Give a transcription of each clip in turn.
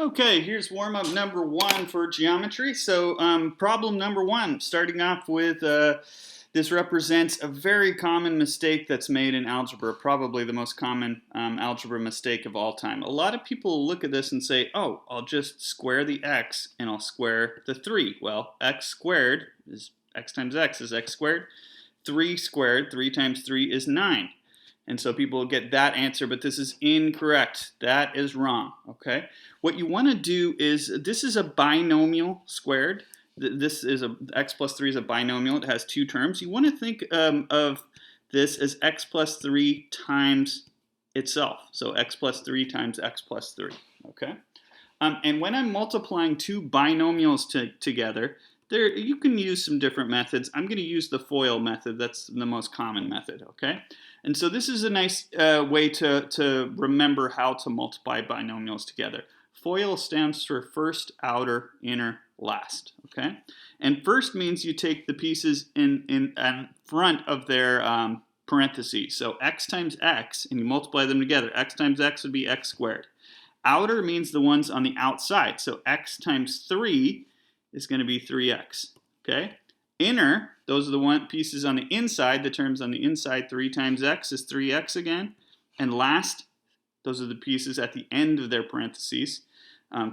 Okay, here's warm-up number one for geometry. So problem number one, starting off with this represents a very common mistake that's made in algebra, probably the most common algebra mistake of all time. A lot of people look at this and say, oh, I'll just square the x and I'll square the 3. Well, x squared is x times x is x squared. 3 squared, 3 times 3 is 9. And so people get that answer, but this is incorrect. That is wrong, okay? What you want to do is, this is a binomial squared. This is x plus 3 is a binomial. It has two terms. You want to think of this as x plus 3 times itself. So x plus 3 times x plus 3, okay? And when I'm multiplying two binomials together, you can use some different methods. I'm going to use the FOIL method. That's the most common method, okay? And so this is a nice way to remember how to multiply binomials together. FOIL stands for first, outer, inner, last, okay? And first means you take the pieces in front of their parentheses. So x times x, and you multiply them together. X times x would be x squared. Outer means the ones on the outside. So x times 3 is going to be 3x, okay? Inner, those are the pieces on the inside, the terms on the inside. 3 times x is 3x again. And last, those are the pieces at the end of their parentheses.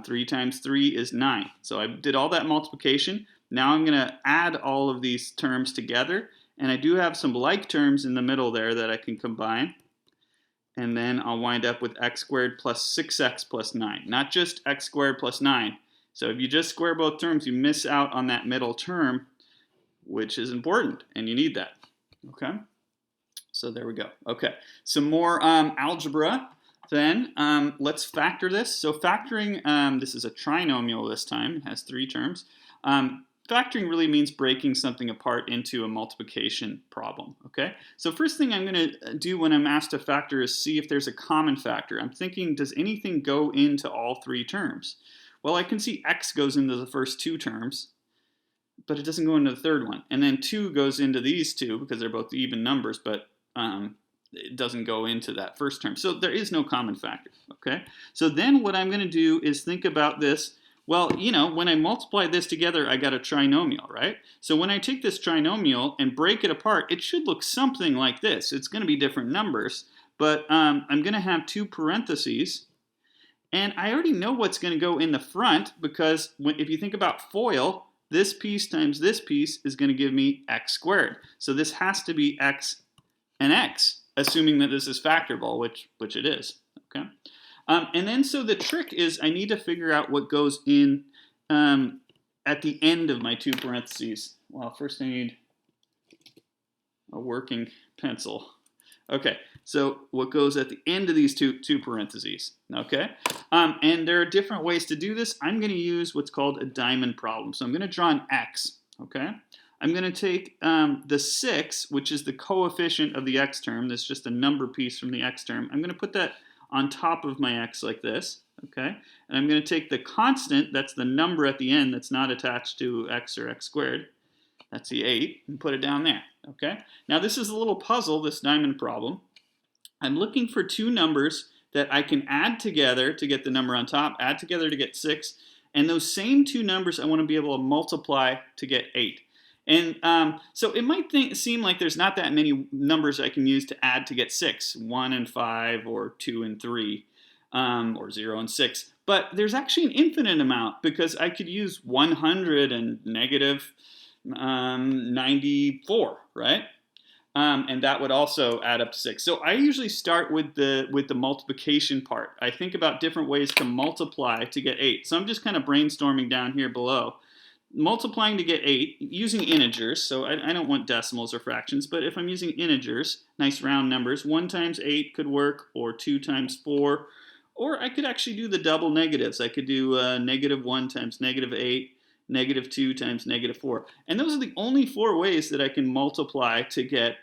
3 times 3 is 9. So I did all that multiplication. Now I'm going to add all of these terms together. And I do have some like terms in the middle there that I can combine. And then I'll wind up with x squared plus 6x plus 9. Not just x squared plus 9. So if you just square both terms, you miss out on that middle term, which is important, and you need that, okay? So there we go. Okay, some more algebra then. Let's factor this. So factoring, this is a trinomial this time. It has 3 terms. Factoring really means breaking something apart into a multiplication problem, okay? So first thing I'm going to do when I'm asked to factor is see if there's a common factor. I'm thinking, does anything go into all 3 terms? Well, I can see x goes into the first 2 terms, but it doesn't go into the third one. And then 2 goes into these 2 because they're both even numbers, but it doesn't go into that first term. So there is no common factor, okay? So then what I'm going to do is think about this. Well, you know, when I multiply this together, I got a trinomial, right? So when I take this trinomial and break it apart, it should look something like this. It's going to be different numbers, but I'm going to have 2 parentheses. And I already know what's going to go in the front because if you think about FOIL, this piece times this piece is going to give me x squared. So this has to be x and x, assuming that this is factorable, which it is. Okay. And then so the trick is I need to figure out what goes in at the end of my 2 parentheses. Well, first I need a working pencil. Okay, so what goes at the end of these two parentheses, okay? And there are different ways to do this. I'm going to use what's called a diamond problem. So I'm going to draw an x, okay? I'm going to take the 6, which is the coefficient of the x term. That's just a number piece from the x term. I'm going to put that on top of my x like this, okay? And I'm going to take the constant, that's the number at the end that's not attached to x or x squared. That's the 8, and put it down there, okay? Now this is a little puzzle, this diamond problem. I'm looking for 2 numbers that I can add together to get the number on top, add together to get 6, and those same 2 numbers I want to be able to multiply to get 8. And so it might seem like there's not that many numbers I can use to add to get 6, 1 and 5, or 2 and 3, or 0 and 6. But there's actually an infinite amount because I could use 100 and negative 94, right? And that would also add up to 6. So I usually start with the multiplication part. I think about different ways to multiply to get 8. So I'm just kind of brainstorming down here below. Multiplying to get 8 using integers. So I don't want decimals or fractions, but if I'm using integers, nice round numbers, 1 times 8 could work, or 2 times 4. Or I could actually do the double negatives. I could do negative 1 times negative 8. Negative 2 times negative 4. And those are the only 4 ways that I can multiply to get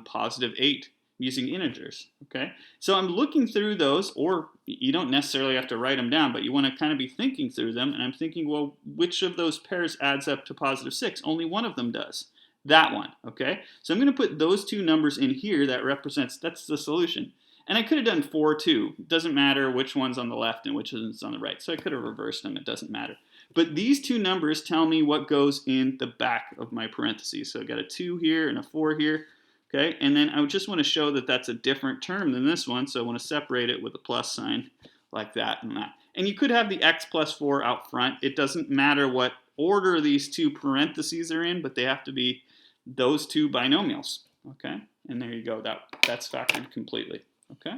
positive 8 using integers, okay? So I'm looking through those, or you don't necessarily have to write them down, but you want to kind of be thinking through them, and I'm thinking, well, which of those pairs adds up to positive 6? Only one of them does. That one, okay? So I'm going to put those 2 numbers in here that represents, that's the solution. And I could have done 4 too. It doesn't matter which one's on the left and which one's on the right. So I could have reversed them. It doesn't matter. But these two numbers tell me what goes in the back of my parentheses. So I got a 2 here and a 4 here. Okay, and then I just want to show that that's a different term than this one. So I want to separate it with a plus sign like that and that. And you could have the x plus 4 out front. It doesn't matter what order these two parentheses are in, but they have to be those two binomials. Okay, and there you go. That's factored completely. Okay,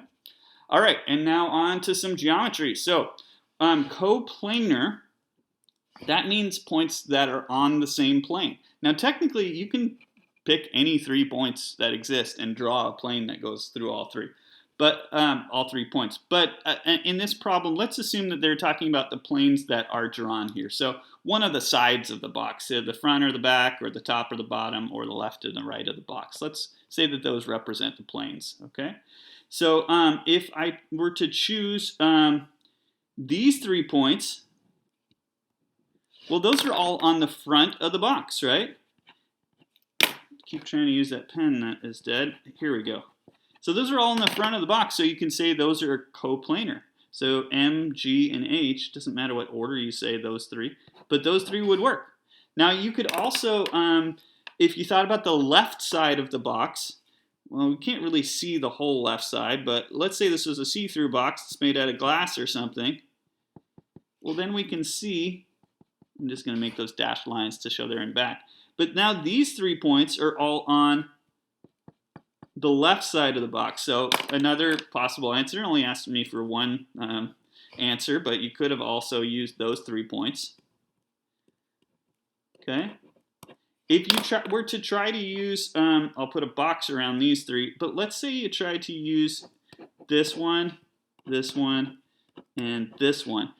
all right, and now on to some geometry. So coplanar, that means points that are on the same plane. Now technically you can pick any 3 points that exist and draw a plane that goes through all three. But all 3 points. But in this problem, let's assume that they're talking about the planes that are drawn here. So one of the sides of the box, so the front or the back or the top or the bottom or the left and the right of the box. Let's say that those represent the planes, okay? So if I were to choose these 3 points, well, those are all on the front of the box, right? Keep trying to use that pen that is dead. Here we go. So those are all in the front of the box, so you can say those are coplanar. So M, G, and H, doesn't matter what order you say those 3, but those 3 would work. Now you could also, if you thought about the left side of the box, well, we can't really see the whole left side, but let's say this was a see-through box, it's made out of glass or something. Well, then we can see, I'm just going to make those dashed lines to show they're in back. But now these 3 points are all on the left side of the box. So another possible answer, only asked me for one answer, but you could have also used those 3 points. Okay. If you were to try to use, I'll put a box around these 3, but let's say you try to use this one, and this one.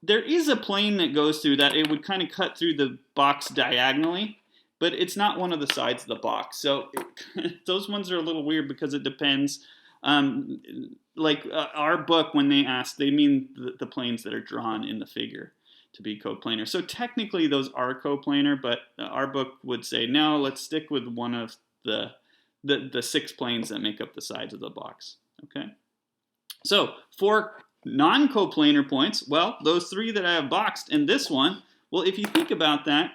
There is a plane that goes through that. It would kind of cut through the box diagonally, but it's not one of the sides of the box. So those ones are a little weird because it depends. Our book, when they ask, they mean the planes that are drawn in the figure to be coplanar. So technically those are coplanar, but our book would say, no, let's stick with one of the 6 planes that make up the sides of the box. Okay. So for non-coplanar points, well, those 3 that I have boxed and this one, well, if you think about that,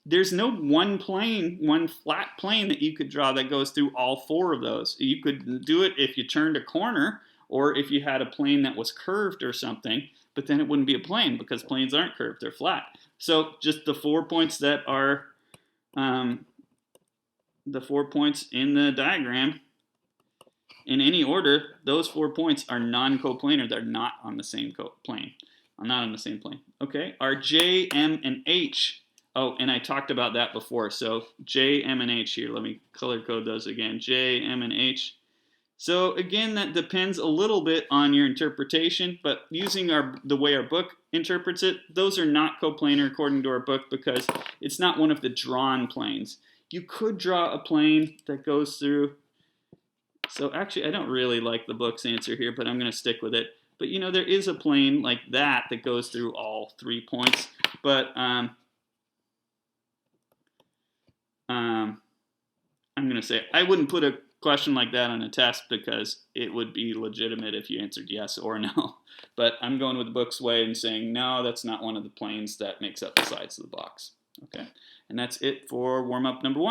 there's no one flat plane that you could draw that goes through all 4 of those. You could do it if you turned a corner or if you had a plane that was curved or something, but then it wouldn't be a plane because planes aren't curved, they're flat. So just the 4 points that are, the 4 points in the diagram, in any order, those 4 points are non-coplanar. They're not on the same plane. Not on the same plane. Okay, our J, M, and H. Oh, and I talked about that before. So J, M, and H here. Let me color code those again. J, M, and H. So again, that depends a little bit on your interpretation, but using the way our book interprets it, those are not coplanar according to our book because it's not one of the drawn planes. You could draw a plane that goes through. So actually, I don't really like the book's answer here, but I'm going to stick with it. But you know, there is a plane like that that goes through all 3 points. But I'm going to say I wouldn't put a question like that on a test because it would be legitimate if you answered yes or no. But I'm going with the book's way and saying, no, that's not one of the planes that makes up the sides of the box. Okay, and that's it for warm-up number 1.